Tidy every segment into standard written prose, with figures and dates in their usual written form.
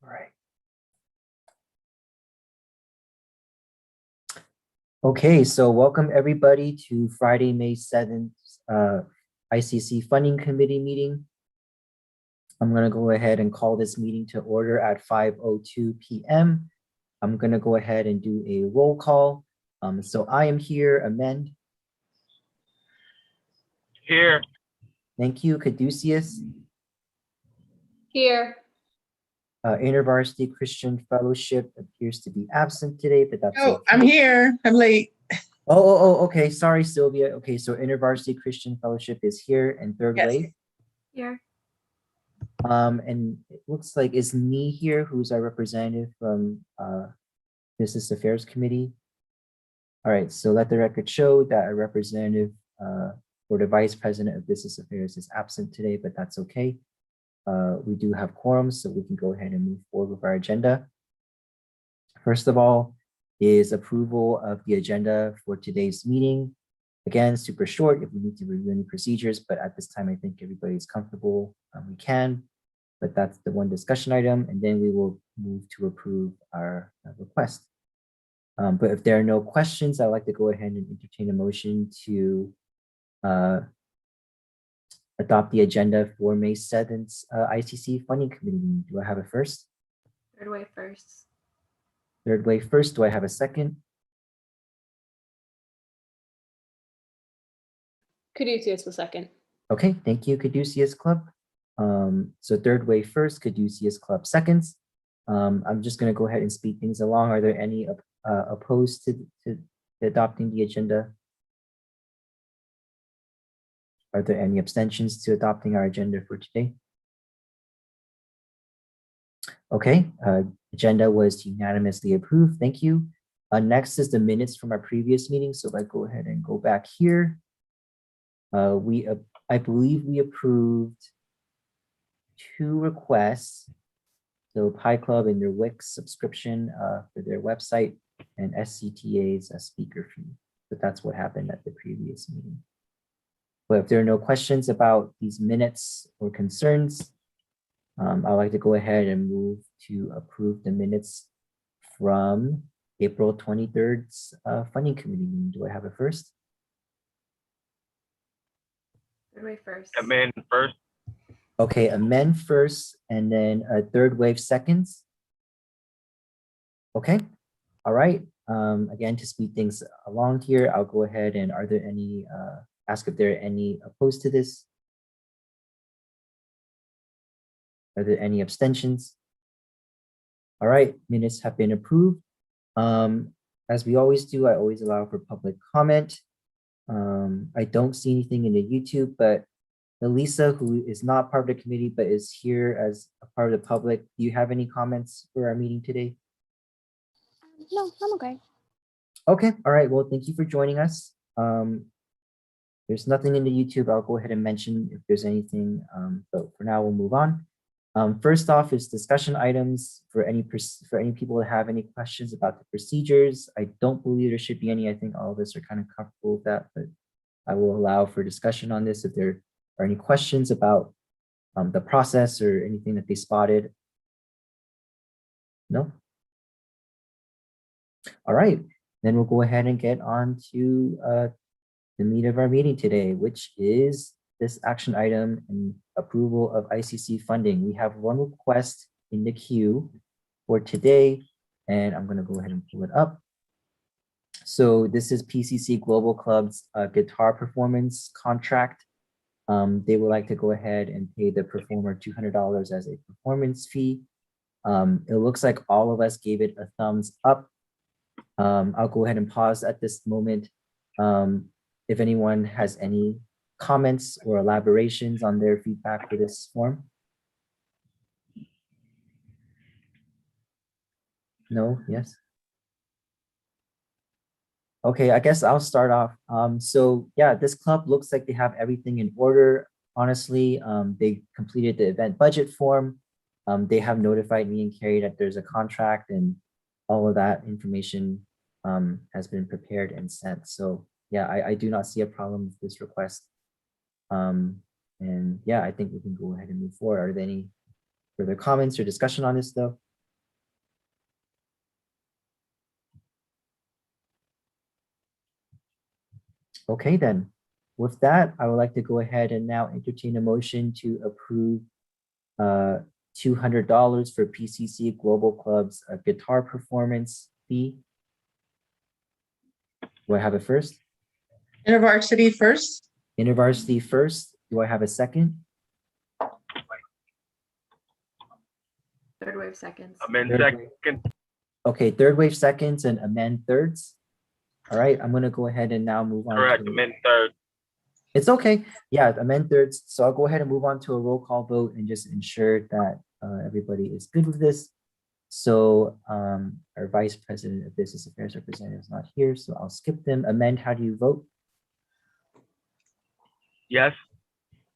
All right. Okay, so welcome everybody to Friday, May 7th, ICC Funding Committee meeting. I'm going to go ahead and call this meeting to order at 5:02 p.m. I'm going to go ahead and do a roll call. So I am here, Amend. Here. Thank you, Caduceus. Here. InterVarsity Christian Fellowship appears to be absent today, but that's Oh, okay. I'm here. I'm late. Okay. Sorry, Sylvia. Okay, so InterVarsity Christian Fellowship is here, and Third Yes. Wave. Here. And it looks like it's me here, who's our representative from Business Affairs Committee. All right, so let the record show that a representative or the Vice President of Business Affairs is absent today, but that's okay. We do have quorum, so we can go ahead and move forward with our agenda. First of all is approval of the agenda for today's meeting. Again, super short if we need to review any procedures, but at this time, I think everybody's comfortable. We can, but that's the one discussion item, and then we will move to approve our request. But if there are no questions, I'd like to go ahead and entertain a motion to adopt the agenda for May 7th ICC Funding Committee meeting. Do I have a first? Third Wave first. Third Wave first. Do I have a second? Caduceus was second. Okay, thank you, Caduceus Club. So Third Wave first, Caduceus Club seconds. I'm just going to go ahead and speed things along. Are there any opposed to adopting the agenda? Are there any abstentions to adopting our agenda for today? Okay, agenda was unanimously approved. Thank you. Next is the minutes from our previous meeting. So if I go ahead and go back here, I believe we approved 2 requests. So Pi Club and their Wix subscription for their website, and SCTA's speaker fee. But that's what happened at the previous meeting. But if there are no questions about these minutes or concerns, I'd like to go ahead and move to approve the minutes from April 23rd's funding committee meeting. Do I have a first? Third Wave first. Amend first. Okay, amend first, and then Third Wave seconds. Okay, all right. Again, to speed things along here, I'll go ahead and are there any, ask if there are any opposed to this? Are there any abstentions? All right, minutes have been approved. As we always do, I always allow for public comment. I don't see anything in the YouTube, but Elisa, who is not part of the committee, but is here as a part of the public, do you have any comments for our meeting today? No, I'm okay. Okay, all right, well, thank you for joining us. There's nothing in the YouTube. I'll go ahead and mention if there's anything, but for now we'll move on. First off is discussion items for any people that have any questions about the procedures. I don't believe there should be any. I think all of us are kind of comfortable with that, but I will allow for discussion on this if there are any questions about the process or anything that they spotted. No? All right, then we'll go ahead and get on to the meat of our meeting today, which is this action item and approval of ICC funding. We have one request in the queue for today, and I'm going to go ahead and pull it up. So this is PCC Global Club's guitar performance contract. They would like to go ahead and pay the performer $200 as a performance fee. It looks like all of us gave it a thumbs up. I'll go ahead and pause at this moment. If anyone has any comments or elaborations on their feedback for this form. No, yes. Okay, I guess I'll start off. So yeah, this club looks like they have everything in order. Honestly, they completed the event budget form. They have notified me and Carrie that there's a contract, and all of that information has been prepared and sent. So yeah, I do not see a problem with this request. And yeah, I think we can go ahead and move forward. Are there any further comments or discussion on this though? Okay, then. With that, I would like to go ahead and now entertain a motion to approve $200 for PCC Global Club's guitar performance fee. Do I have a first? InterVarsity first. InterVarsity first. Do I have a second? Third wave seconds. Amend Third second. Okay, third wave seconds and amend thirds. All right, I'm gonna go ahead and now move on. Correct. to- Amend third. It's okay. Yeah, amend thirds. So I'll go ahead and move on to a roll call vote and just ensure that everybody is good with this. So our Vice President of Business Affairs representative is not here, so I'll skip them. Amend, how do you vote? Yes.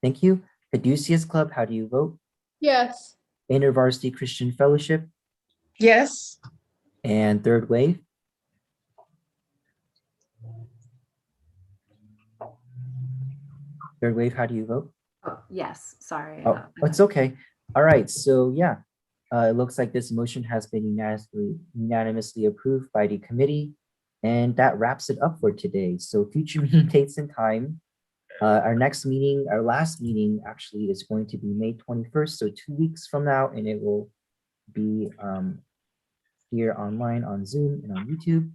Thank you. Caduceus Club, how do you vote? Yes. InterVarsity Christian Fellowship Yes. and Third Wave. Third Wave, how do you vote? Oh, yes. Sorry. Oh, it's okay. All right, so yeah, it looks like this motion has been unanimously approved by the committee. And that wraps it up for today. So future meeting dates and time. Our next meeting, our last meeting actually is going to be May 21st, so 2 weeks from now, and it will be here online on Zoom and on YouTube.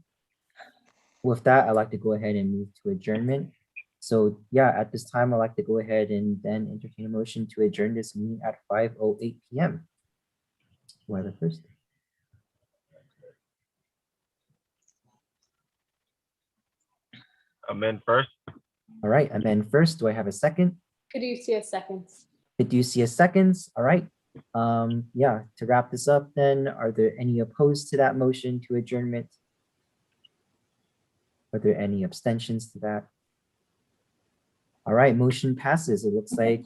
With that, I'd like to go ahead and move to adjournment. So yeah, at this time, I'd like to go ahead and then entertain a motion to adjourn this meeting at 5:08 p.m. Do I have a first? Amend first. All right, amend first. Do I have a second? Caduceus seconds. Caduceus seconds. All right. Yeah, to wrap this up then, are there any opposed to that motion to adjournment? Are there any abstentions to that? All right, motion passes. It looks like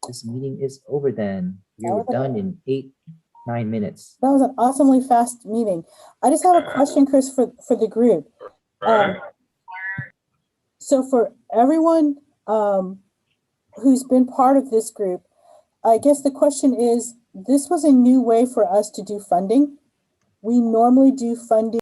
this meeting is over then. You're done in 9 minutes. That was an awesomely fast meeting. I just have a question, Chris, for the group. Right. So for everyone who's been part of this group, I guess the question is, this was a new way for us to do funding. We normally do funding